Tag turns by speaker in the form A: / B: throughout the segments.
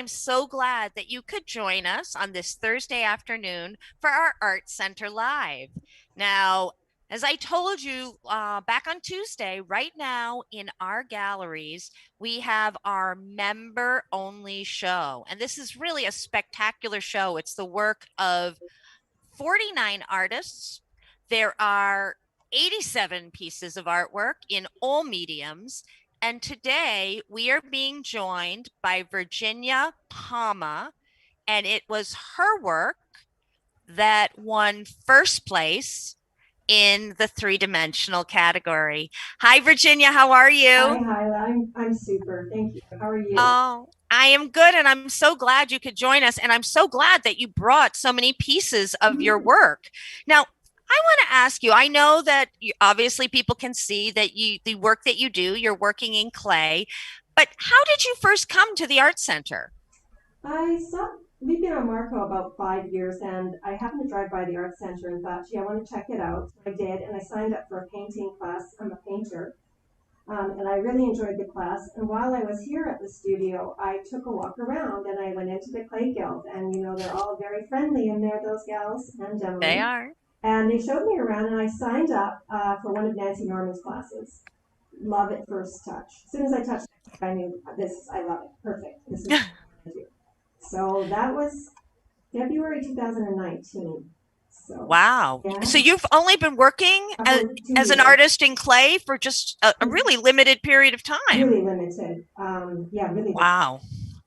A: I'm so glad that you could join us on this Thursday afternoon for our Art Center Live. Now, as I told you back on Tuesday, right now in our galleries, we have our member only show. And this is really a spectacular show. It's the work of 49 artists. There are 87 pieces of artwork in all mediums. And today we are being joined by Virginia Palma, and it was her work that won first place in the three-dimensional category. Hi, Virginia. How are
B: Hi,
A: you?
B: Hyla. I'm super. Thank you. How are you?
A: Oh, I am good, and I'm so glad you could join us. And I'm so glad that you brought so many pieces of your
B: Mhm.
A: work. Now, I want to ask you, I know that obviously people can see that the work that you do, you're working in clay, but how did you first come to the Art Center?
B: I saw we've been on Marco about 5 years, and I happened to drive by the art center and thought, gee, I want to check it out. So I did, and I signed up for a painting class. I'm a painter, and I really enjoyed the class. And while I was here at the studio, I took a walk around, and I went into the Clay Guild, and they're all very friendly in there, those gals and
A: They
B: gentlemen.
A: are.
B: And they showed me around, and I signed up for one of Nancy Norman's classes. Love at first touch. As soon as I touched it, I knew this. I love it. Perfect. This is what I do. So that was February 2019. So
A: Wow.
B: yeah,
A: So you've only been working
B: for two
A: as an
B: years.
A: artist in clay for just a really limited period of time.
B: Really limited. Yeah, really limited.
A: Wow.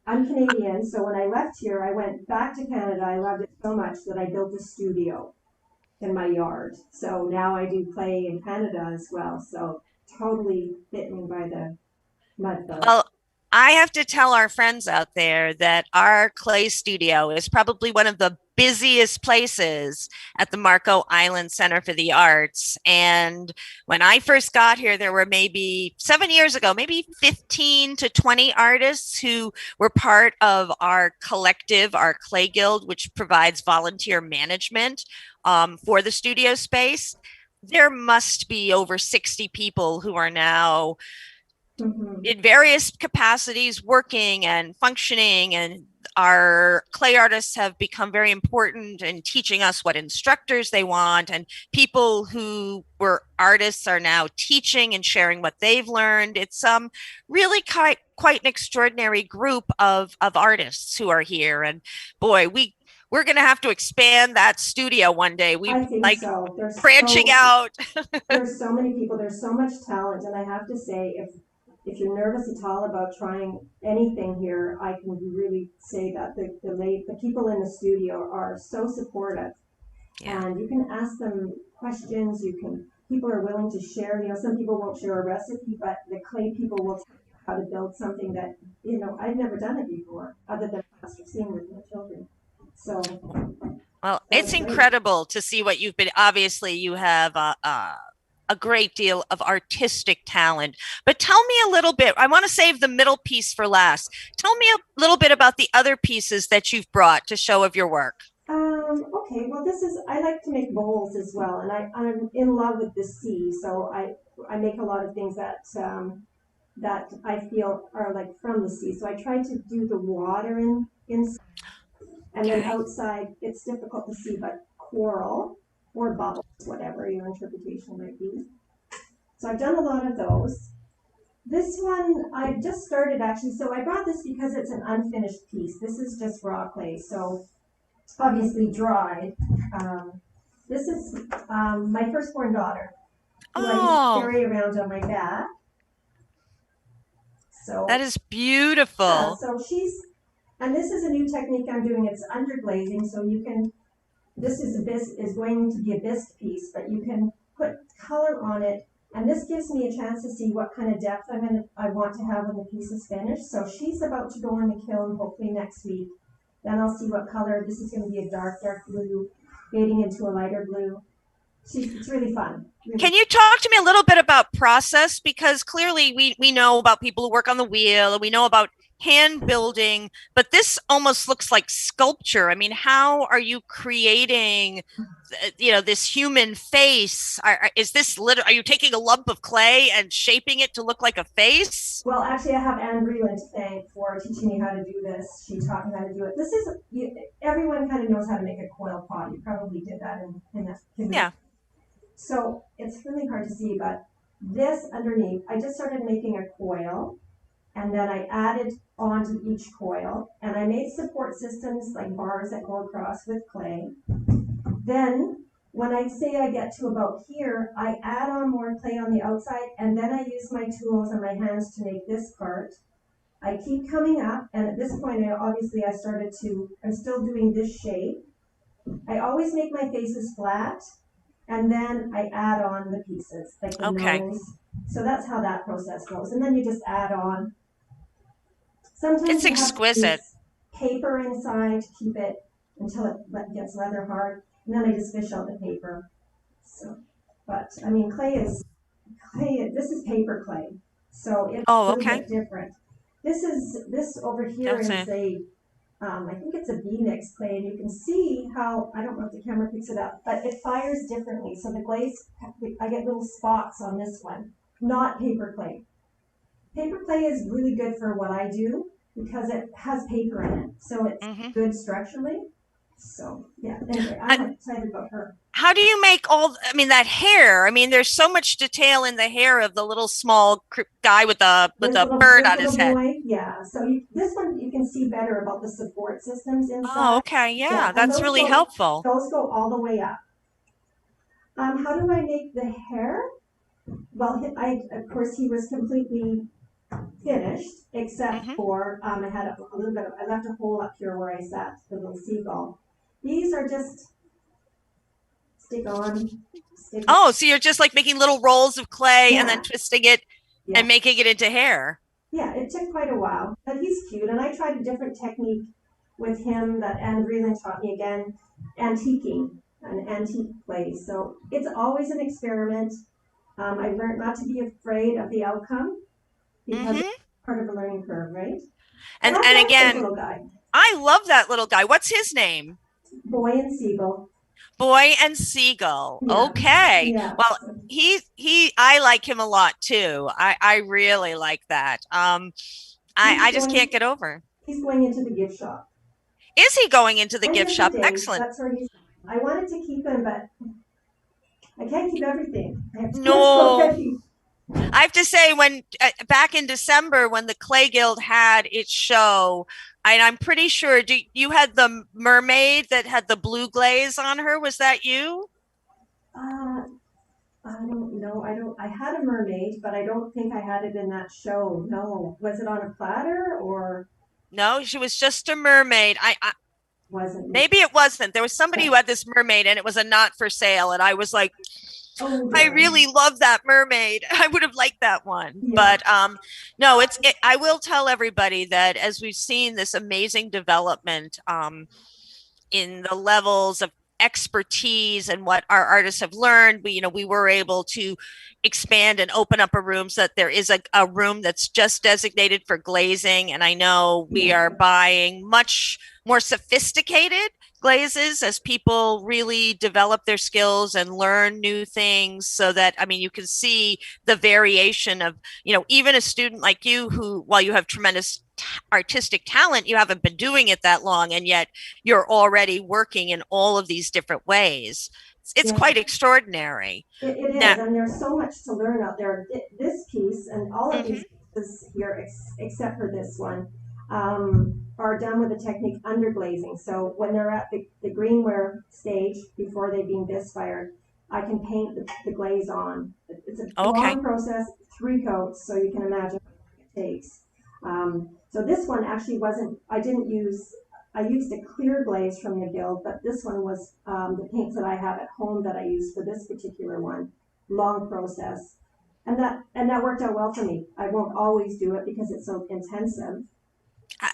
B: I'm Canadian, so when I left here, I went back to Canada. I loved it so much that I built a studio in my yard. So now I do clay in Canada as well. So totally bit me by the mud bug.
A: Well, I have to tell our friends out there that our clay studio is probably one of the busiest places at the Marco Island Center for the Arts. And when I first got here, there were maybe 7 years ago, maybe 15 to 20 artists who were part of our collective, our Clay Guild, which provides volunteer management for the studio space. There must be over 60 people who are now
B: Mm-hmm.
A: in various capacities working and functioning, and our clay artists have become very important in teaching us what instructors they want, and people who were artists are now teaching and sharing what they've learned. It's really quite an extraordinary group of artists who are here, and boy, we're going to have to expand that studio one day. We
B: I think
A: like
B: so.
A: branching out.
B: There's so many people. There's so much talent, and I have to say, if you're nervous at all about trying anything here, I can really say that the people in the studio are so supportive,
A: Yeah.
B: and you can ask them questions. People are willing to share. Some people won't share a recipe, but the clay people will tell you how to build something that I've never done it before, other than plasticine with my children. So
A: Well,
B: that
A: it's
B: was great.
A: incredible to see what you've been. Obviously, you have a great deal of artistic talent. But tell me a little bit. I want to save the middle piece for last. Tell me a little bit about the other pieces that you've brought to show of your work.
B: Okay, well, I like to make bowls as well, and I'm in love with the sea, so I make a lot of things that I feel are like from the sea. So I try to do the water in, and then
A: Okay.
B: outside it's difficult to see, but coral or bubbles, whatever your interpretation might be. So I've done a lot of those. This one I just started actually, so I brought this because it's an unfinished piece. This is just raw clay, so obviously dried. Um, this is my firstborn daughter, who I used to
A: Oh,
B: carry around on my back.
A: that
B: So
A: is
B: yeah,
A: beautiful.
B: and this is a new technique I'm doing. It's under glazing, so you can. This is going to be a bisque piece, but you can put color on it, and this gives me a chance to see what kind of depth I want to have when the piece is finished. So she's about to go in the kiln hopefully next week. Then I'll see what color. This is going to be a dark blue, fading into a lighter blue. It's really fun. Really.
A: Can you talk to me a little bit about process? Because clearly we know about people who work on the wheel and we know about hand building, but this almost looks like sculpture. I mean, how are you creating, this human face? Is are you taking a lump of clay and shaping it to look like a face?
B: Well, actually, I have Anne Breland woman to thank for teaching me how to do this. She taught me how to do it. This is, everyone kind of knows how to make a coil pot. You probably did that in the kindergarten.
A: Yeah.
B: So it's really hard to see, but this underneath, I just started making a coil, and then I added onto each coil, and I made support systems like bars that go across with clay. Then when I say I get to about here, I add on more clay on the outside, and then I use my tools and my hands to make this part. I keep coming up, and at this point, I'm still doing this shape. I always make my faces flat, and then I add on the pieces, like the
A: Okay.
B: nose. So that's how that process goes. And then you just add on. Sometimes
A: It's
B: you have to
A: exquisite.
B: use paper inside to keep it until it gets leather hard, and then I just fish out the paper. So, but I mean, clay. This is paper clay, so it's
A: Oh,
B: a little
A: okay.
B: bit different. This over here
A: That's
B: is
A: it.
B: a I think it's a B mix clay, and you can see how, I don't know if the camera picks it up, but it fires differently. So the glaze, I get little spots on this one, not paper clay. Paper clay is really good for what I do because it has paper in it, so it's
A: Mm-hmm.
B: good structurally. So yeah, anyway, I'm excited about her.
A: How do you make I mean, that hair? I mean, there's so much detail in the hair of the little small guy with a bird
B: This
A: on his
B: little
A: head.
B: boy, yeah. So this one you can see better about the support systems
A: Oh,
B: inside.
A: okay.
B: Yeah,
A: Yeah,
B: and
A: that's really helpful.
B: those go all the way up. How do I make the hair? Well, of course he was completely finished, except
A: Hmm.
B: for I had a little bit. I left a hole up here where I sat the little seagull. These are just stick on, stick on.
A: Oh, so you're just like making little rolls of clay and then
B: Yeah,
A: twisting it
B: yeah,
A: and making it into hair.
B: yeah. It took quite a while, but he's cute. And I tried a different technique with him that Anne Vreeland taught me again, antiquing, an antique clay. So it's always an experiment. I learned not to be afraid of the outcome because it's
A: Hmm.
B: part of the learning curve, right? And I
A: And
B: love this
A: again,
B: little guy,
A: I love that little guy. What's his name?
B: boy and seagull.
A: Boy and Seagull.
B: Yeah,
A: Okay.
B: yeah.
A: Well, I like him a lot too. I really like that.
B: He's
A: I just can't
B: going.
A: get over.
B: He's going into the gift shop.
A: Is he going into the
B: End
A: gift
B: of the
A: shop?
B: day,
A: Excellent.
B: that's where he's. I wanted to keep him, but I can't keep everything. I have too much
A: No,
B: already.
A: I have to say, when back in December when the Clay Guild had its show, and I'm pretty sure you had the mermaid that had the blue glaze on her. Was that you?
B: Uh, I don't know. I don't. I had a mermaid, but I don't think I had it in that show. No, was it on a platter or
A: No, she was just a mermaid. I
B: wasn't me?
A: maybe it wasn't. There was somebody
B: Yeah.
A: who had this mermaid and it was a not for sale. And I was like,
B: Oh
A: I
B: darn.
A: really love that mermaid. I would have liked that one.
B: Yeah.
A: But no, I will tell everybody that as we've seen this amazing development in the levels of expertise and what our artists have learned, we were able to expand and open up a room so that there is a room that's just designated for glazing. And I know we
B: Yeah.
A: are buying much more sophisticated glazes as people really develop their skills and learn new things, so that, I mean, you can see the variation of, even a student like you who, while you have tremendous artistic talent, you haven't been doing it that long, and yet you're already working in all of these different ways. It's
B: Yeah.
A: quite extraordinary.
B: It
A: Now,
B: is, and there's so much to learn out there. This piece and all of
A: mm-hmm,
B: these pieces here, except for this one, are done with a technique under glazing. So when they're at the greenware stage before they've been bisque fired, I can paint the glaze on. It's a
A: okay,
B: long process, 3 coats, so you can imagine what it takes. So this one actually wasn't. I used a clear glaze from the Guild, but this one was the paints that I have at home that I used for this particular one. Long process, and that worked out well for me. I won't always do it because it's so intensive.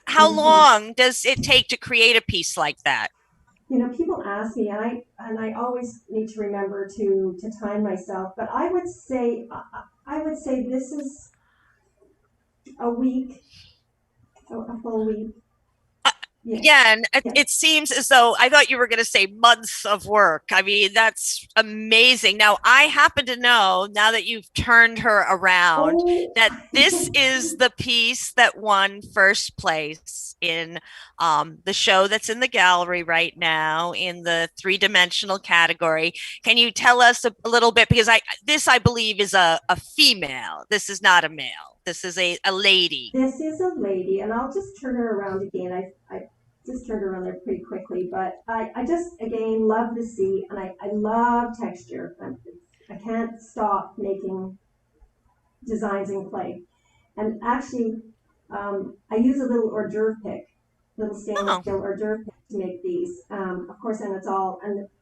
A: how long does it take to create a piece like that?
B: People ask me, and I always need to remember to time myself. But I would say this is a week, a full week.
A: uh,
B: Yeah.
A: Yeah, and
B: Yeah.
A: it seems as though I thought you were going to say months of work. I mean, that's amazing. Now, I happen to know now that you've turned her around
B: Oh,
A: that this is the piece that won first place in the show that's in the gallery right now in the three-dimensional category. Can you tell us a little bit? Because I believe, is a female. This is not a male. This is a lady.
B: this is a lady, and I'll just turn her around again. I just turned her around there pretty quickly, but I just, again, love the sea, and I love texture. I can't stop making designs in clay. And actually, I use a little hors d'oeuvre pick, little stainless
A: Oh.
B: steel hors d'oeuvre pick to make these. Of course, and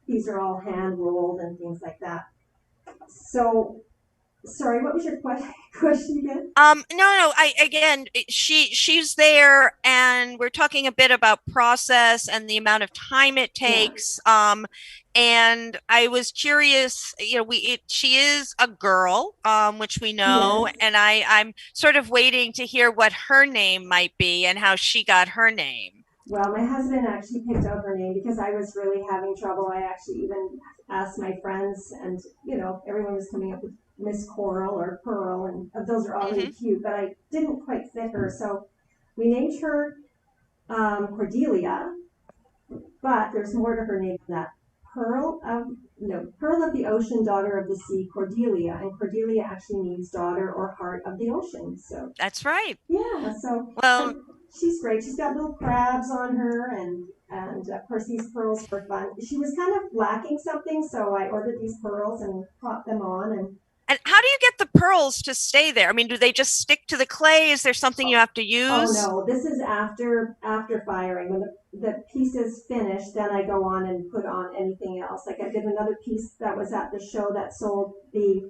B: these are all hand rolled and things like that. So, sorry, what was your question again?
A: No, I again, she's there, and we're talking a bit about process and the amount of time it
B: Yeah.
A: takes. And I was curious, she is a girl, which we know,
B: Yes.
A: and I'm sort of waiting to hear what her name might be and how she got her name.
B: Well, my husband actually picked out her name because I was really having trouble. I actually even asked my friends, and everyone was coming up with Miss Coral or Pearl, and those are all really
A: Hmm.
B: cute, but I didn't quite fit her. So we named her Cordelia, but there's more to her name than that. Pearl of no, Pearl of the Ocean, Daughter of the Sea, Cordelia, and Cordelia actually means daughter or heart of the ocean. So
A: That's right.
B: yeah, so
A: Well,
B: and she's great. She's got little crabs on her, and of course these pearls were fun. She was kind of lacking something, so I ordered these pearls and popped them on. And
A: and how do you get the pearls to stay there? I mean, do they just stick to the clay? Is there something you have to
B: oh
A: use?
B: no, this is after firing. When the piece is finished, then I go on and put on anything else. Like I did another piece that was at the show that sold the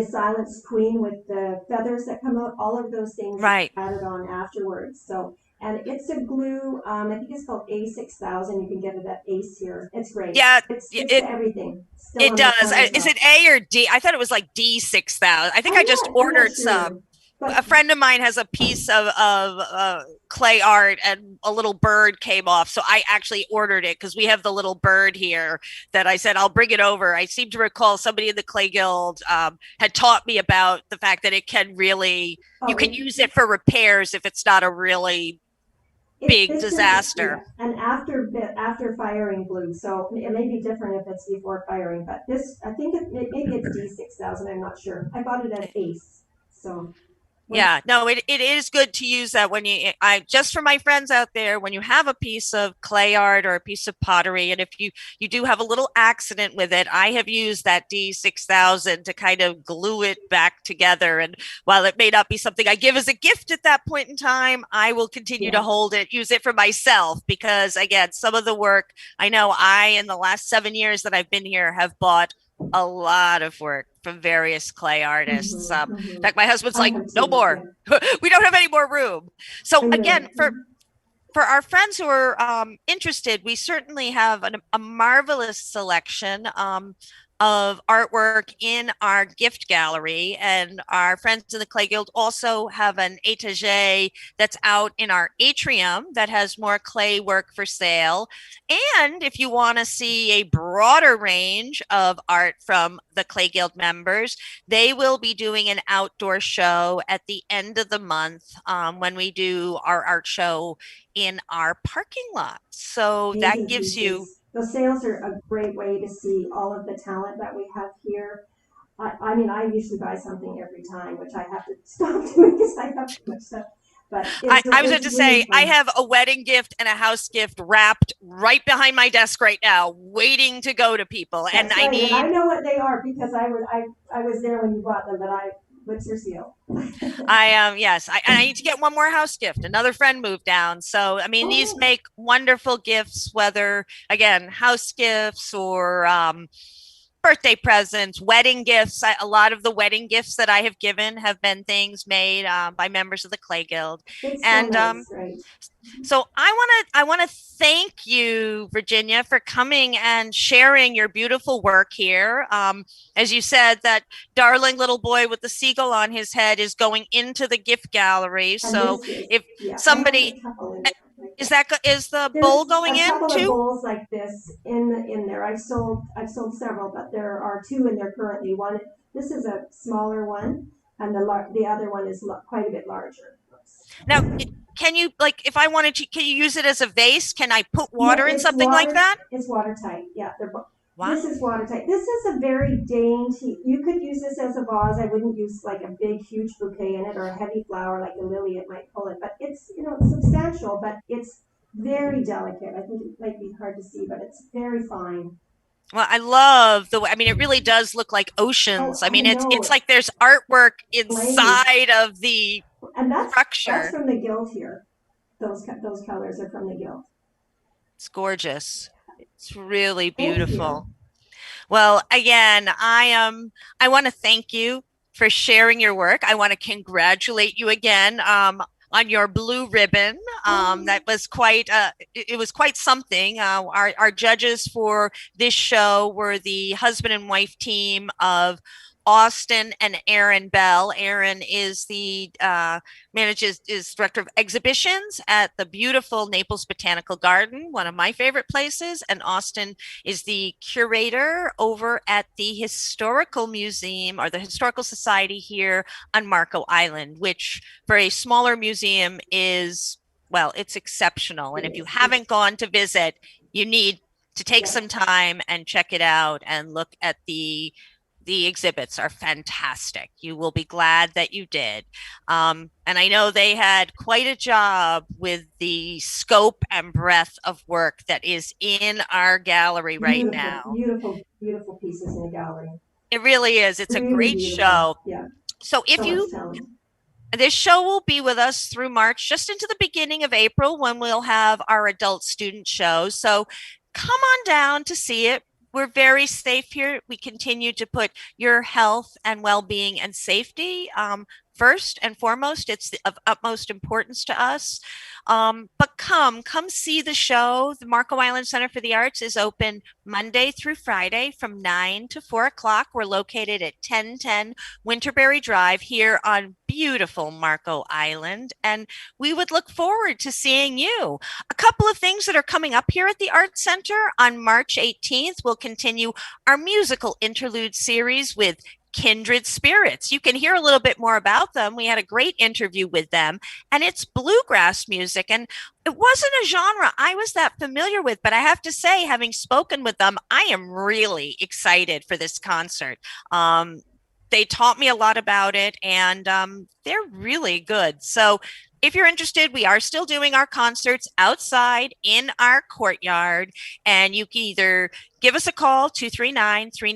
B: Silence Queen with the feathers that come out. All of those things
A: Right.
B: added on afterwards. So, and it's a glue. I think it's called A6000. You can get it at Ace here. It's great.
A: Yeah,
B: It sticks
A: it
B: to everything. Still
A: it
B: on the
A: does. Is
B: top.
A: it A or D? I thought it was like D6000. I think I just
B: I'm not
A: ordered some.
B: sure, but
A: A friend of mine has a piece of clay art, and a little bird came off. So I actually ordered it because we have the little bird here that I said I'll bring it over. I seem to recall somebody in the Clay Guild had taught me about the fact that it can really, you
B: oh,
A: can use it for repairs if it's not a really big
B: this is, yeah,
A: disaster.
B: an after firing glue, so it may be different if it's before firing. But this, I think maybe it's D6000. I'm not sure. I bought it at Ace, so when
A: Yeah, no, it is good to use that when I just for my friends out there, when you have a piece of clay art or a piece of pottery, and if you do have a little accident with it, I have used that D6000 to kind of glue it back together. And while it may not be something I give as a gift at that point in time, I will continue to
B: yeah,
A: hold it, use it for myself, because again, some of the work I know in the last 7 years that I've been here, have bought a lot of work from various clay artists. In fact, my husband's
B: I
A: like,
B: have
A: no
B: too.
A: more.
B: Yeah,
A: We don't have any more room. So
B: I know.
A: again, for our friends who are interested, we certainly have a marvelous selection of artwork in our gift gallery. And our friends in the Clay Guild also have an etagere that's out in our atrium that has more clay work for sale. And if you want to see a broader range of art from the Clay Guild members, they will be doing an outdoor show at the end of the month when we do our art show in our parking lot. So that
B: Amazing
A: gives you,
B: pieces. The sales are a great way to see all of the talent that we have here. I mean, I usually buy something every time, which I have to stop doing because I have too much stuff. But
A: I was going
B: it's
A: to
B: really
A: say, I
B: fun.
A: have a wedding gift and a house gift wrapped right behind my desk right now, waiting to go to people. And
B: That's
A: I
B: right, and I
A: need,
B: know what they are because I was there when you bought them. But what's your seal?
A: yes, I need to get one more house gift. Another friend moved down. So, I mean, these
B: Oh,
A: make wonderful gifts, whether, again, house gifts or birthday presents, wedding gifts. A lot of the wedding gifts that I have given have been things made by members of the Clay Guild.
B: it's so
A: And
B: nice, right?
A: so I want to thank you, Virginia, for coming and sharing your beautiful work here. As you said, that darling little boy with the seagull on his head is going into the gift gallery.
B: And
A: So
B: this is,
A: if
B: yeah, I have
A: somebody
B: a couple in
A: eh,
B: there like
A: is
B: that.
A: that is the
B: There's
A: bowl going
B: a
A: in
B: couple of
A: too?
B: bowls like this in there. I've sold several, but there are two in there currently. One, this is a smaller one, and the other one is quite a bit larger.
A: Now, can you like if I wanted to, can you use it as a vase? Can I put
B: Yeah,
A: water in something like that?
B: it's watertight. Yeah, this
A: Wow.
B: is watertight. This is a very dainty. You could use this as a vase. I wouldn't use like a big, huge bouquet in it or a heavy flower like a lily. It might pull it, but it's it's substantial, but it's very delicate. I think it might be hard to see, but it's very fine.
A: Well, I love the way, I mean, it really does look like oceans.
B: Oh,
A: I
B: I
A: mean, it's
B: know.
A: like there's artwork
B: Glaze,
A: inside of the
B: and that's
A: structure.
B: from the gilt here. Those colors are from the gilt.
A: It's gorgeous. It's really
B: Thank you.
A: beautiful. Well, again, I want to thank you for sharing your work. I want to congratulate you again on your blue ribbon.
B: Oh,
A: That was it was quite something. Our judges for this show were the husband and wife team of Austin and Aaron Bell. Aaron is the manages is director of exhibitions at the beautiful Naples Botanical Garden, one of my favorite places, and Austin is the curator over at the Historical Museum or the Historical Society here on Marco Island, which for a smaller museum is, well, it's exceptional.
B: it
A: And if you
B: is.
A: haven't gone to visit, you need to take
B: Yeah,
A: some time and check it out and look at the exhibits are fantastic. You will be glad that you did. And I know they had quite a job with the scope and breadth of work that is in our gallery right
B: beautiful,
A: now.
B: beautiful, beautiful pieces in the gallery.
A: It really is. It's a
B: Really
A: great
B: beautiful.
A: show.
B: Yeah,
A: So if
B: so much
A: you
B: talent.
A: this show will be with us through March, just into the beginning of April when we'll have our adult student show. So come on down to see it. We're very safe here. We continue to put your health and well being and safety first and foremost. It's of utmost importance to us. But come see the show. The Marco Island Center for the Arts is open Monday through Friday from 9 to 4 o'clock. We're located at 1010 Winterberry Drive here on beautiful Marco Island. And we would look forward to seeing you. A couple of things that are coming up here at the Arts Center on March 18th. We'll continue our musical interlude series with Kindred Spirits. You can hear a little bit more about them. We had a great interview with them, and it's bluegrass music. And it wasn't a genre I was that familiar with, but I have to say, having spoken with them, I am really excited for this concert. They taught me a lot about it, and they're really good. So if you're interested, we are still doing our concerts outside in our courtyard, and you can either give us a call 239 3